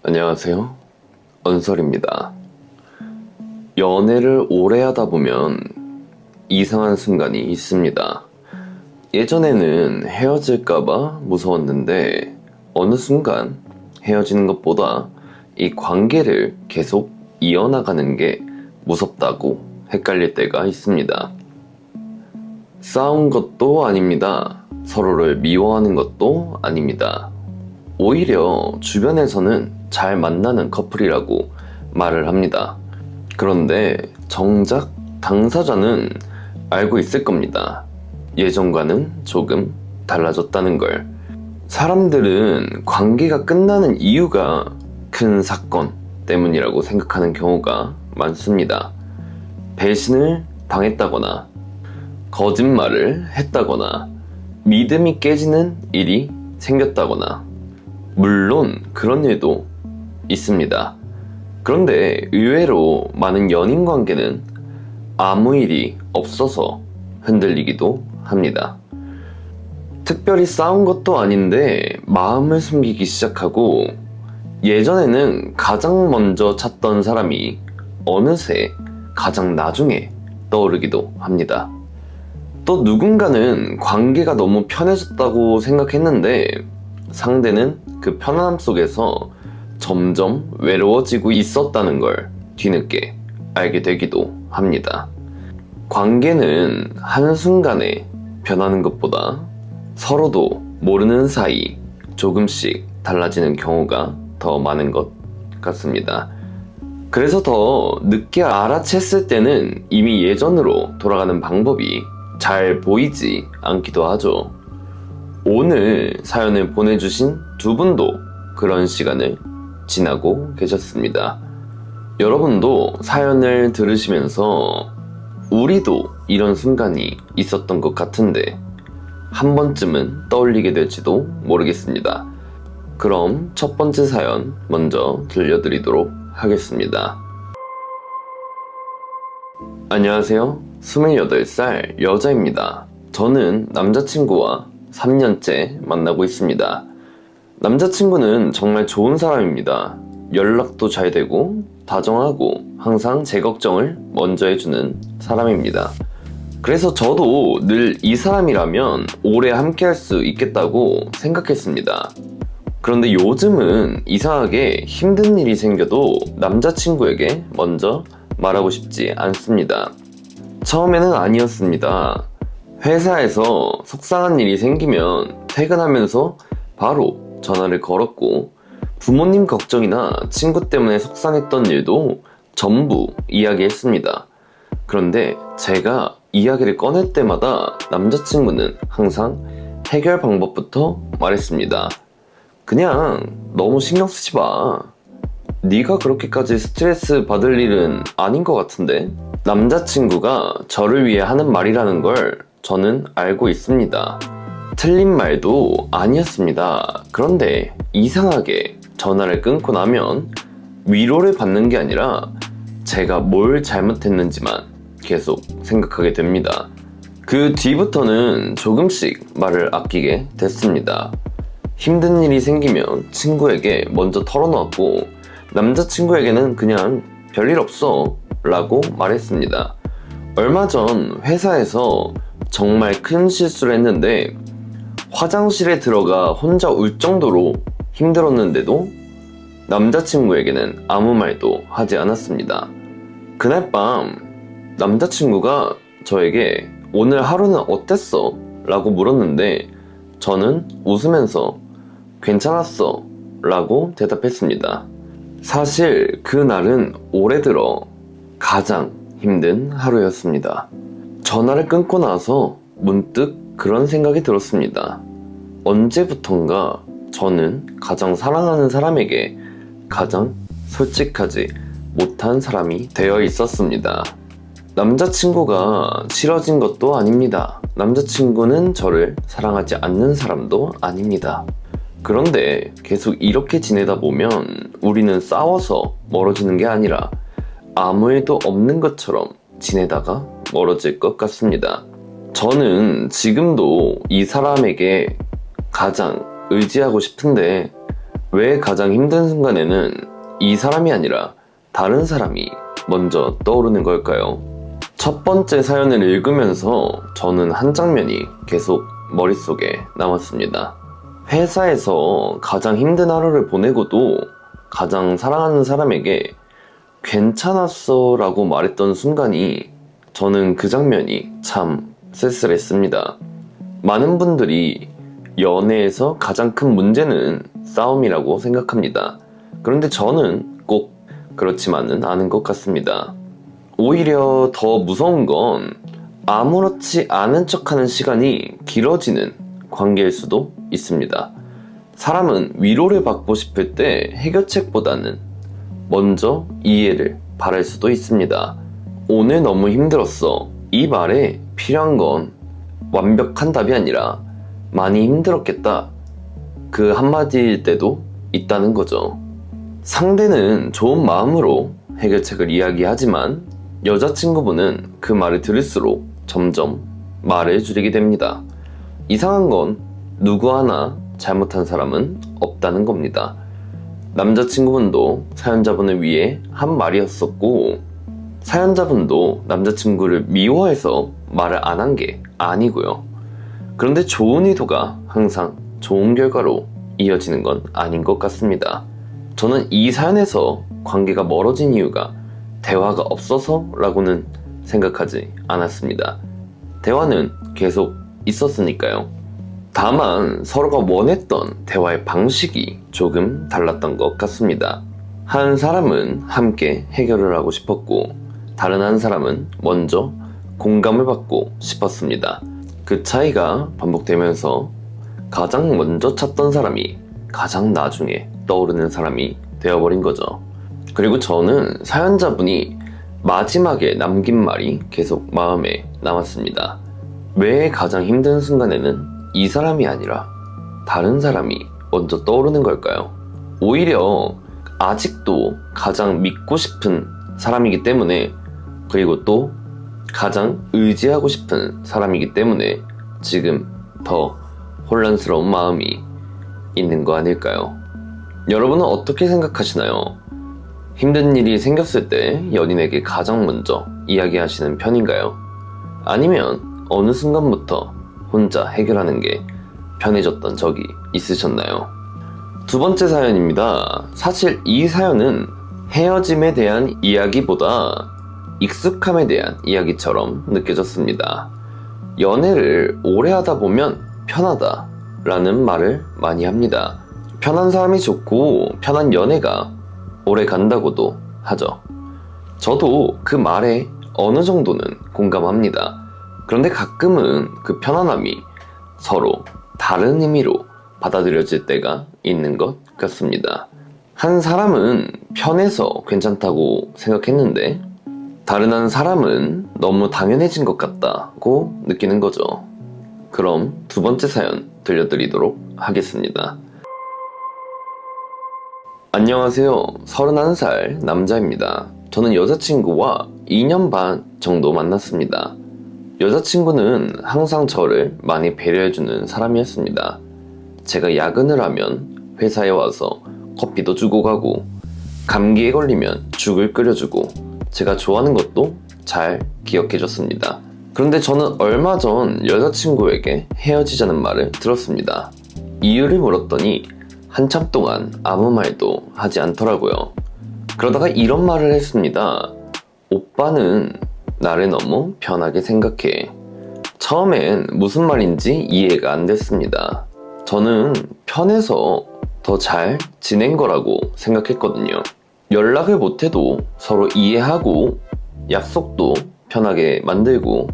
안녕하세요. 언설입니다. 연애를 오래 하다 보면 이상한 순간이 있습니다. 예전에는 헤어질까봐 무서웠는데 어느 순간 헤어지는 것보다 이 관계를 계속 이어나가는 게 무섭다고 헷갈릴 때가 있습니다. 싸운 것도 아닙니다. 서로를 미워하는 것도 아닙니다. 오히려 주변에서는 잘 만나는 커플이라고 말을 합니다. 그런데 정작 당사자는 알고 있을 겁니다. 예전과는 조금 달라졌다는 걸. 사람들은 관계가 끝나는 이유가 큰 사건 때문이라고 생각하는 경우가 많습니다. 배신을 당했다거나, 거짓말을 했다거나, 믿음이 깨지는 일이 생겼다거나, 물론 그런 일도 있습니다. 그런데 의외로 많은 연인 관계는 아무 일이 없어서 흔들리기도 합니다. 특별히 싸운 것도 아닌데 마음을 숨기기 시작하고, 예전에는 가장 먼저 찾던 사람이 어느새 가장 나중에 떠오르기도 합니다. 또 누군가는 관계가 너무 편해졌다고 생각했는데 상대는 그 편안함 속에서 점점 외로워지고 있었다는 걸 뒤늦게 알게 되기도 합니다. 관계는 한순간에 변하는 것보다 서로도 모르는 사이 조금씩 달라지는 경우가 더 많은 것 같습니다. 그래서 더 늦게 알아챘을 때는 이미 예전으로 돌아가는 방법이 잘 보이지 않기도 하죠. 오늘 사연을 보내주신 두 분도 그런 시간을 지나고 계셨습니다. 여러분도 사연을 들으시면서 우리도 이런 순간이 있었던 것 같은데 한 번쯤은 떠올리게 될지도 모르겠습니다. 그럼 첫 번째 사연 먼저 들려드리도록 하겠습니다. 안녕하세요. 28살 여자입니다. 저는 남자친구와 3년째 만나고 있습니다. 남자친구는 정말 좋은 사람입니다. 연락도 잘 되고 다정하고 항상 제 걱정을 먼저 해주는 사람입니다. 그래서 저도 늘 이 사람이라면 오래 함께 할 수 있겠다고 생각했습니다. 그런데 요즘은 이상하게 힘든 일이 생겨도 남자친구에게 먼저 말하고 싶지 않습니다. 처음에는 아니었습니다. 회사에서 속상한 일이 생기면 퇴근하면서 바로 전화를 걸었고, 부모님 걱정이나 친구 때문에 속상했던 일도 전부 이야기했습니다. 그런데 제가 이야기를 꺼낼 때마다 남자친구는 항상 해결 방법부터 말했습니다. 그냥 너무 신경 쓰지 마. 네가 그렇게까지 스트레스 받을 일은 아닌 것 같은데? 남자친구가 저를 위해 하는 말이라는 걸 저는 알고 있습니다. 틀린 말도 아니었습니다. 그런데 이상하게 전화를 끊고 나면 위로를 받는 게 아니라 제가 뭘 잘못했는지만 계속 생각하게 됩니다. 그 뒤부터는 조금씩 말을 아끼게 됐습니다. 힘든 일이 생기면 친구에게 먼저 털어놓았고, 남자친구에게는 그냥 별일 없어 라고 말했습니다. 얼마 전 회사에서 정말 큰 실수를 했는데 화장실에 들어가 혼자 울 정도로 힘들었는데도 남자친구에게는 아무 말도 하지 않았습니다. 그날 밤 남자친구가 저에게 오늘 하루는 어땠어? 라고 물었는데 저는 웃으면서 괜찮았어 라고 대답했습니다. 사실 그날은 올해 들어 가장 힘든 하루였습니다. 전화를 끊고 나서 문득 그런 생각이 들었습니다. 언제부턴가 저는 가장 사랑하는 사람에게 가장 솔직하지 못한 사람이 되어 있었습니다. 남자친구가 싫어진 것도 아닙니다. 남자친구는 저를 사랑하지 않는 사람도 아닙니다. 그런데 계속 이렇게 지내다 보면 우리는 싸워서 멀어지는 게 아니라 아무 일도 없는 것처럼 지내다가 멀어질 것 같습니다. 저는 지금도 이 사람에게 가장 의지하고 싶은데 왜 가장 힘든 순간에는 이 사람이 아니라 다른 사람이 먼저 떠오르는 걸까요? 첫 번째 사연을 읽으면서 저는 한 장면이 계속 머릿속에 남았습니다. 회사에서 가장 힘든 하루를 보내고도 가장 사랑하는 사람에게 괜찮았어 라고 말했던 순간이, 저는 그 장면이 참 쓸쓸했습니다. 많은 분들이 연애에서 가장 큰 문제는 싸움이라고 생각합니다. 그런데 저는 꼭 그렇지만은 않은 것 같습니다. 오히려 더 무서운 건 아무렇지 않은 척하는 시간이 길어지는 관계일 수도 있습니다. 사람은 위로를 받고 싶을 때 해결책보다는 먼저 이해를 바랄 수도 있습니다. 오늘 너무 힘들었어. 이 말에 필요한 건 완벽한 답이 아니라 많이 힘들었겠다, 그 한마디일 때도 있다는 거죠. 상대는 좋은 마음으로 해결책을 이야기하지만 여자친구분은 그 말을 들을수록 점점 말을 줄이게 됩니다. 이상한 건 누구 하나 잘못한 사람은 없다는 겁니다. 남자친구분도 사연자분을 위해 한 말이었었고, 사연자분도 남자친구를 미워해서 말을 안 한 게 아니고요. 그런데 좋은 의도가 항상 좋은 결과로 이어지는 건 아닌 것 같습니다. 저는 이 사연에서 관계가 멀어진 이유가 대화가 없어서 라고는 생각하지 않았습니다. 대화는 계속 있었으니까요. 다만 서로가 원했던 대화의 방식이 조금 달랐던 것 같습니다. 한 사람은 함께 해결을 하고 싶었고, 다른 한 사람은 먼저 공감을 받고 싶었습니다. 그 차이가 반복되면서 가장 먼저 찾던 사람이 가장 나중에 떠오르는 사람이 되어버린 거죠. 그리고 저는 사연자분이 마지막에 남긴 말이 계속 마음에 남았습니다. 왜 가장 힘든 순간에는 이 사람이 아니라 다른 사람이 먼저 떠오르는 걸까요? 오히려 아직도 가장 믿고 싶은 사람이기 때문에, 그리고 또 가장 의지하고 싶은 사람이기 때문에 지금 더 혼란스러운 마음이 있는 거 아닐까요? 여러분은 어떻게 생각하시나요? 힘든 일이 생겼을 때 연인에게 가장 먼저 이야기하시는 편인가요? 아니면 어느 순간부터 혼자 해결하는 게 편해졌던 적이 있으셨나요? 두 번째 사연입니다. 사실 이 사연은 헤어짐에 대한 이야기보다 익숙함에 대한 이야기처럼 느껴졌습니다. 연애를 오래 하다 보면 편하다 라는 말을 많이 합니다. 편한 사람이 좋고 편한 연애가 오래 간다고도 하죠. 저도 그 말에 어느 정도는 공감합니다. 그런데 가끔은 그 편안함이 서로 다른 의미로 받아들여질 때가 있는 것 같습니다. 한 사람은 편해서 괜찮다고 생각했는데 다른 한 사람은 너무 당연해진 것 같다고 느끼는 거죠. 그럼 두 번째 사연 들려드리도록 하겠습니다. 안녕하세요. 31살 남자입니다. 저는 여자친구와 2년 반 정도 만났습니다. 여자친구는 항상 저를 많이 배려해주는 사람이었습니다. 제가 야근을 하면 회사에 와서 커피도 주고 가고, 감기에 걸리면 죽을 끓여주고, 제가 좋아하는 것도 잘 기억해줬습니다. 그런데 저는 얼마 전 여자친구에게 헤어지자는 말을 들었습니다. 이유를 물었더니 한참 동안 아무 말도 하지 않더라고요. 그러다가 이런 말을 했습니다. 오빠는 나를 너무 편하게 생각해. 처음엔 무슨 말인지 이해가 안 됐습니다. 저는 편해서 더 잘 지낸 거라고 생각했거든요. 연락을 못해도 서로 이해하고, 약속도 편하게 만들고,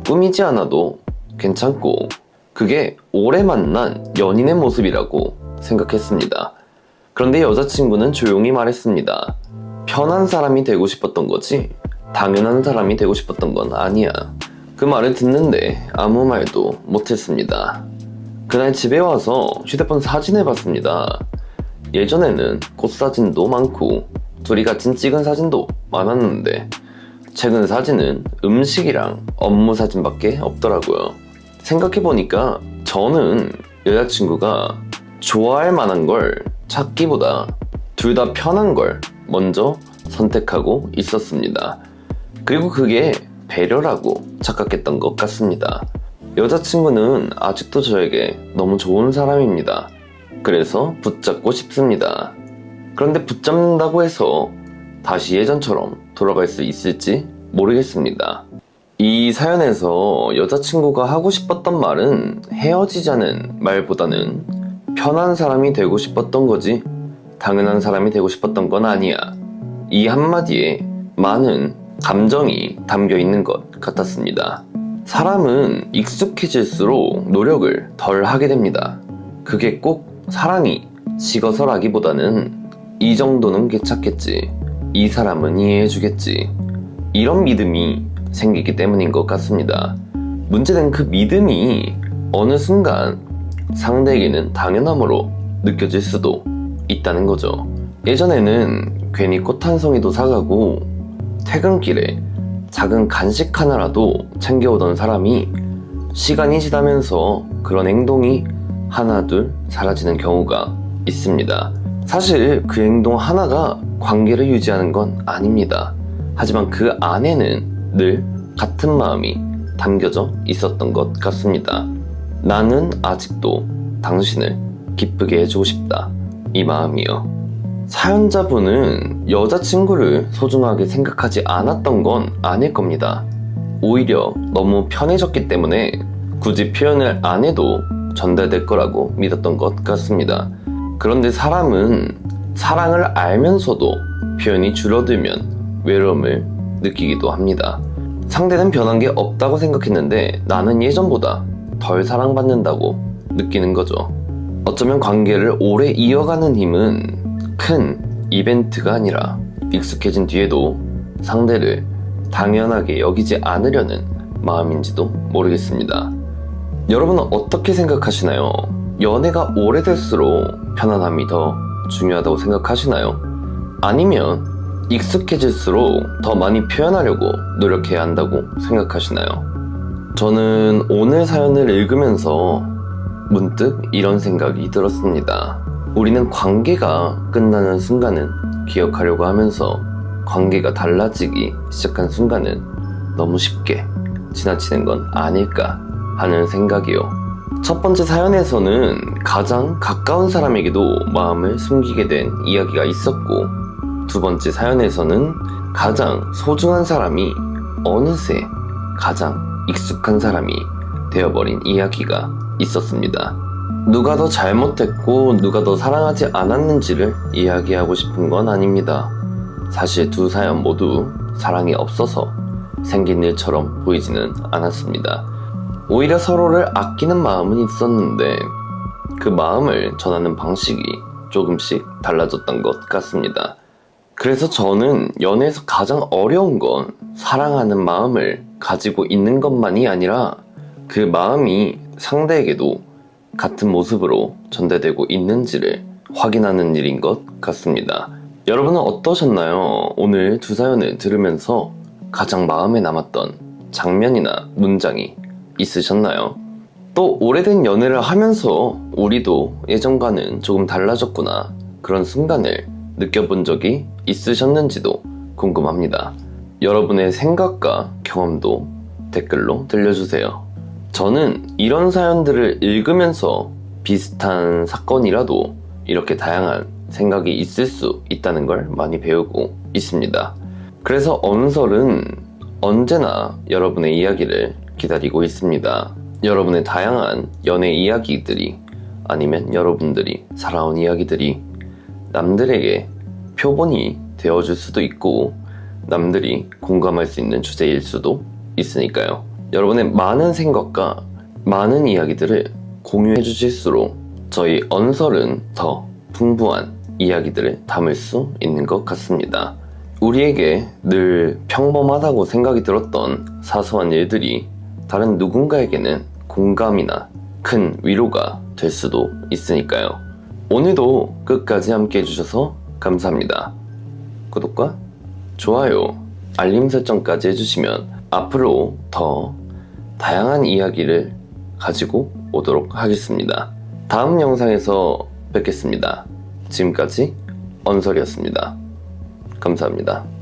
꾸미지 않아도 괜찮고, 그게 오래 만난 연인의 모습이라고 생각했습니다. 그런데 여자친구는 조용히 말했습니다. 편한 사람이 되고 싶었던 거지 당연한 사람이 되고 싶었던 건 아니야. 그 말을 듣는데 아무 말도 못했습니다. 그날 집에 와서 휴대폰 사진을 봤습니다. 예전에는 꽃사진도 많고 둘이 같이 찍은 사진도 많았는데 최근 사진은 음식이랑 업무 사진밖에 없더라고요. 생각해보니까 저는 여자친구가 좋아할 만한 걸 찾기보다 둘 다 편한 걸 먼저 선택하고 있었습니다. 그리고 그게 배려라고 착각했던 것 같습니다. 여자친구는 아직도 저에게 너무 좋은 사람입니다. 그래서 붙잡고 싶습니다. 그런데 붙잡는다고 해서 다시 예전처럼 돌아갈 수 있을지 모르겠습니다. 이 사연에서 여자친구가 하고 싶었던 말은 헤어지자는 말보다는 편한 사람이 되고 싶었던 거지 당연한 사람이 되고 싶었던 건 아니야. 이 한마디에 많은 감정이 담겨 있는 것 같았습니다. 사람은 익숙해질수록 노력을 덜 하게 됩니다. 그게 꼭 사랑이 식어서라기보다는 이 정도는 괜찮겠지, 이 사람은 이해해주겠지, 이런 믿음이 생기기 때문인 것 같습니다. 문제는 그 믿음이 어느 순간 상대에게는 당연함으로 느껴질 수도 있다는 거죠. 예전에는 괜히 꽃 한 송이도 사가고 퇴근길에 작은 간식 하나라도 챙겨오던 사람이 시간이 지나면서 그런 행동이 하나둘 사라지는 경우가 있습니다. 사실 그 행동 하나가 관계를 유지하는 건 아닙니다. 하지만 그 안에는 늘 같은 마음이 담겨져 있었던 것 같습니다. 나는 아직도 당신을 기쁘게 해주고 싶다, 이 마음이요. 사연자분은 여자친구를 소중하게 생각하지 않았던 건 아닐 겁니다. 오히려 너무 편해졌기 때문에 굳이 표현을 안 해도 전달될 거라고 믿었던 것 같습니다. 그런데 사람은 사랑을 알면서도 표현이 줄어들면 외로움을 느끼기도 합니다. 상대는 변한 게 없다고 생각했는데 나는 예전보다 덜 사랑받는다고 느끼는 거죠. 어쩌면 관계를 오래 이어가는 힘은 큰 이벤트가 아니라 익숙해진 뒤에도 상대를 당연하게 여기지 않으려는 마음인지도 모르겠습니다. 여러분은 어떻게 생각하시나요? 연애가 오래될수록 편안함이 더 중요하다고 생각하시나요? 아니면 익숙해질수록 더 많이 표현하려고 노력해야 한다고 생각하시나요? 저는 오늘 사연을 읽으면서 문득 이런 생각이 들었습니다. 우리는 관계가 끝나는 순간은 기억하려고 하면서 관계가 달라지기 시작한 순간은 너무 쉽게 지나치는 건 아닐까 하는 생각이요. 첫 번째 사연에서는 가장 가까운 사람에게도 마음을 숨기게 된 이야기가 있었고, 두 번째 사연에서는 가장 소중한 사람이 어느새 가장 익숙한 사람이 되어버린 이야기가 있었습니다. 누가 더 잘못했고 누가 더 사랑하지 않았는지를 이야기하고 싶은 건 아닙니다. 사실 두 사연 모두 사랑이 없어서 생긴 일처럼 보이지는 않았습니다. 오히려 서로를 아끼는 마음은 있었는데 그 마음을 전하는 방식이 조금씩 달라졌던 것 같습니다. 그래서 저는 연애에서 가장 어려운 건 사랑하는 마음을 가지고 있는 것만이 아니라 그 마음이 상대에게도 같은 모습으로 전달되고 있는지를 확인하는 일인 것 같습니다. 여러분은 어떠셨나요? 오늘 두 사연을 들으면서 가장 마음에 남았던 장면이나 문장이 있으셨나요? 또 오래된 연애를 하면서 우리도 예전과는 조금 달라졌구나, 그런 순간을 느껴본 적이 있으셨는지도 궁금합니다. 여러분의 생각과 경험도 댓글로 들려주세요. 저는 이런 사연들을 읽으면서 비슷한 사건이라도 이렇게 다양한 생각이 있을 수 있다는 걸 많이 배우고 있습니다. 그래서 언설은 언제나 여러분의 이야기를 기다리고 있습니다. 여러분의 다양한 연애 이야기들이, 아니면 여러분들이 살아온 이야기들이 남들에게 표본이 되어줄 수도 있고 남들이 공감할 수 있는 주제일 수도 있으니까요. 여러분의 많은 생각과 많은 이야기들을 공유해 주실수록 저희 언설은 더 풍부한 이야기들을 담을 수 있는 것 같습니다. 우리에게 늘 평범하다고 생각이 들었던 사소한 일들이 다른 누군가에게는 공감이나 큰 위로가 될 수도 있으니까요. 오늘도 끝까지 함께 해주셔서 감사합니다. 구독과 좋아요, 알림 설정까지 해주시면 앞으로 더 다양한 이야기를 가지고 오도록 하겠습니다. 다음 영상에서 뵙겠습니다. 지금까지 언설이었습니다. 감사합니다.